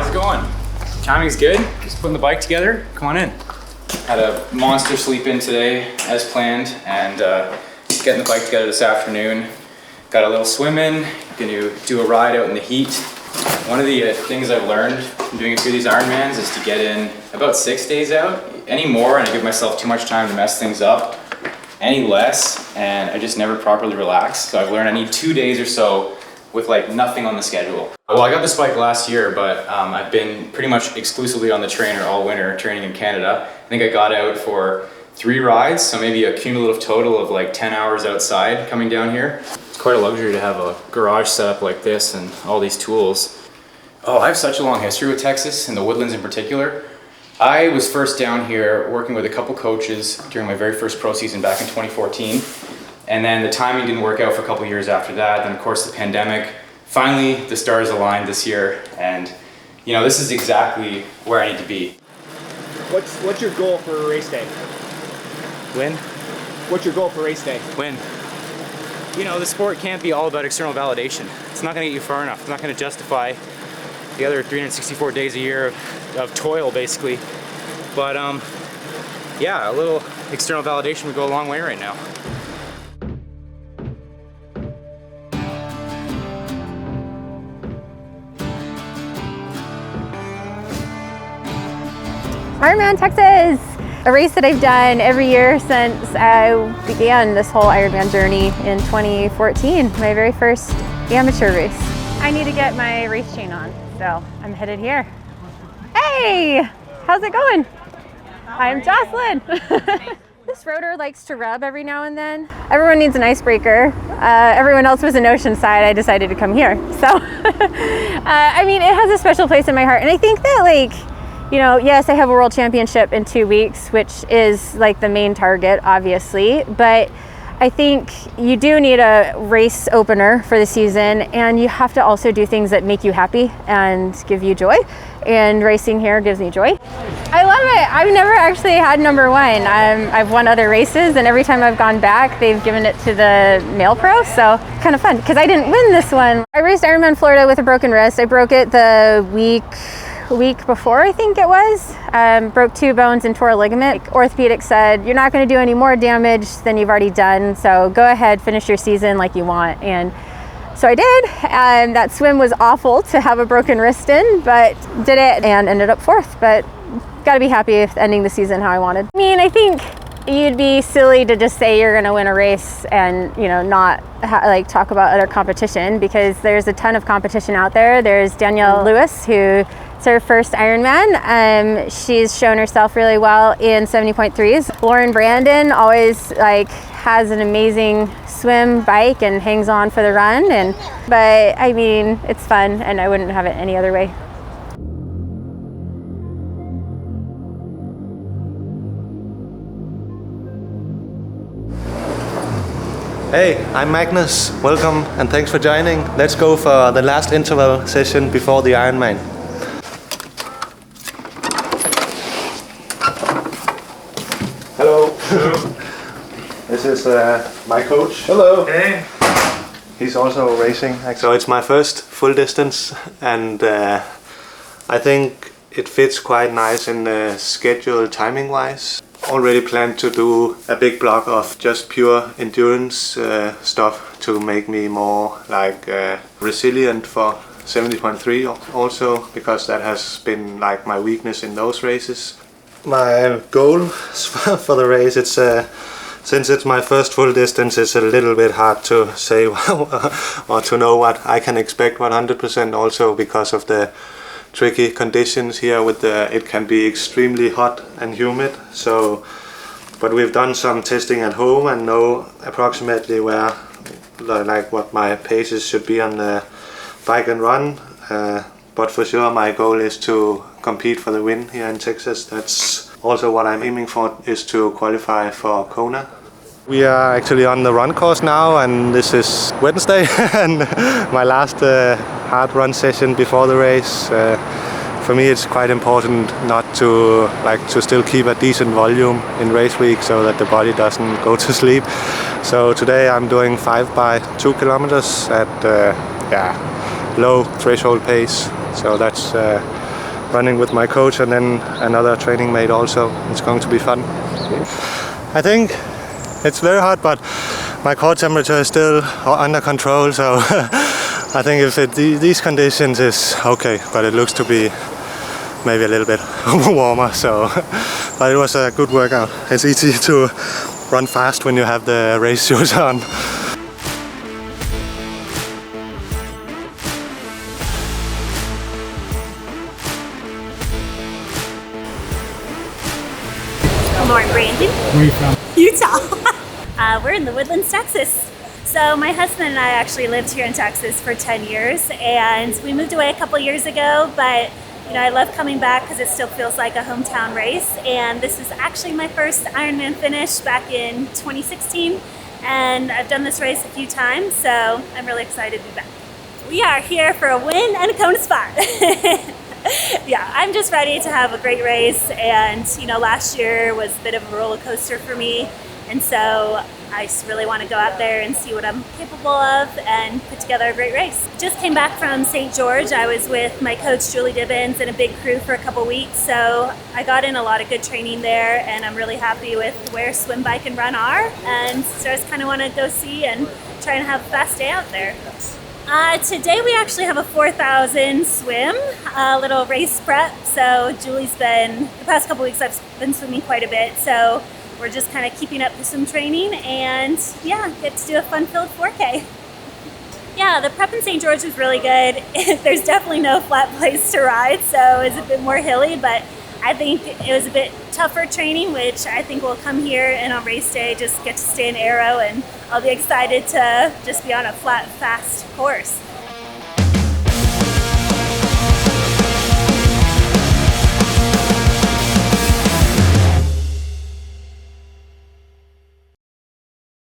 how's it going? Timing's good. Just putting the bike together. Come on in. Had a monster sleep in today as planned, and getting the bike together this afternoon. Got a little swim in. Gonna do a ride out in the heat. One of the things I've learned from doing a few of these Ironmans is to get in about 6 days out. Any more and I give myself too much time to mess things up. Any less and I just never properly relax. So I've learned I need 2 days or so with like nothing on the schedule. Well, I got this bike last year, but I've been pretty much exclusively on the trainer all winter, training in Canada. I think I got out for 3 rides, so maybe a cumulative total of like 10 hours outside coming down here. It's quite a luxury to have a garage set up like this and all these tools. Oh, I have such a long history with Texas and the woodlands in particular. I was first down here working with a couple coaches during my very first pro season back in 2014. And then the timing didn't work out for a couple years after that. Then of course the pandemic. Finally, the stars aligned this year. And you know, this is exactly where I need to be. What's your goal for a race day? Win. What's your goal for race day? Win. You know, the sport can't be all about external validation. It's not gonna get you far enough. It's not gonna justify the other 364 days a year of toil, basically. But yeah, a little external validation would go a long way right now. Ironman Texas! A race that I've done every year since I began this whole Ironman journey in 2014, my very first amateur race. I need to get my race chain on, so I'm headed here. Hey! How's it going? I'm Jocelyn! This rotor likes to rub every now and then. Everyone needs an icebreaker. Everyone else was in Oceanside. I decided to come here. So, I mean, it has a special place in my heart. And I think that, like, you know, yes, I have a world championship in 2 weeks, which is like the main target, obviously. But I think you do need a race opener for the season, and you have to also do things that make you happy and give you joy. And racing here gives me joy. I love it. I've never actually had number one. I've won other races, and every time I've gone back, they've given it to the male pro, so kind of fun, because I didn't win this one. I raced Ironman Florida with a broken wrist. I broke it the week before, I think it was. Broke 2 bones and tore a ligament. Orthopedic said, you're not going to do any more damage than you've already done, so go ahead, finish your season like you want. And so I did, and that swim was awful to have a broken wrist in, but did it and ended up 4th, but got to be happy with ending the season how I wanted. I mean, I think you'd be silly to just say you're going to win a race and, you know, not like talk about other competition, because there's a ton of competition out there. There's Danielle Lewis, who it's her first Ironman. She's shown herself really well in 70.3s. Lauren Brandon always like has an amazing swim bike and hangs on for the run. But I mean, it's fun, and I wouldn't have it any other way. Hey, I'm Magnus. Welcome and thanks for joining. Let's go for the last interval session before the Ironman. Hello. Hello. This is my coach. Hello. Hey. He's also racing. So it's my first full distance, and I think it fits quite nice in the schedule timing wise. Already planned to do a big block of just pure endurance stuff to make me more like resilient for 70.3 also, because that has been like my weakness in those races. My goal for the race, it's since it's my first full distance, it's a little bit hard to say or to know what I can expect 100%, also because of the tricky conditions here with it can be extremely hot and humid. So, but we've done some testing at home and know approximately where, like what my paces should be on the bike and run. But for sure my goal is to compete for the win here in Texas. That's also what I'm aiming for, is to qualify for Kona. We are actually on the run course now, and this is Wednesday and my last hard run session before the race. For me it's quite important not to still keep a decent volume in race week so that the body doesn't go to sleep. So today I'm doing 5 by 2 kilometers at low threshold pace. So that's running with my coach and then another training mate also. It's going to be fun. I think it's very hot, but my core temperature is still under control, so I think if these conditions is okay, but it looks to be maybe a little bit warmer, so but it was a good workout. It's easy to run fast when you have the race shoes on. Lauren Brandon. Where are you from? Utah. We're in the Woodlands, Texas. So my husband and I actually lived here in Texas for 10 years, and we moved away a couple years ago, but you know, I love coming back because it still feels like a hometown race. And this is actually my first Ironman finish back in 2016, and I've done this race a few times, so I'm really excited to be back. We are here for a win and a Kona spot. Yeah, I'm just ready to have a great race, and you know, last year was a bit of a roller coaster for me, and so I just really want to go out there and see what I'm capable of and put together a great race. Just came back from St. George. I was with my coach Julie Dibbins and a big crew for a couple weeks, so I got in a lot of good training there, and I'm really happy with where swim, bike, and run are, and so I just kind of want to go see and try and have a fast day out there. Today we actually have a 4,000 swim, a little race prep. So Julie's been, the past couple weeks I've been swimming quite a bit. So we're just kind of keeping up with some training and yeah, get to do a fun-filled 4K. Yeah, the prep in St. George was really good. There's definitely no flat place to ride, so it's a bit more hilly, but I think it was a bit tougher training, which I think will come here and on race day just get to stay in aero, and I'll be excited to just be on a flat, fast course.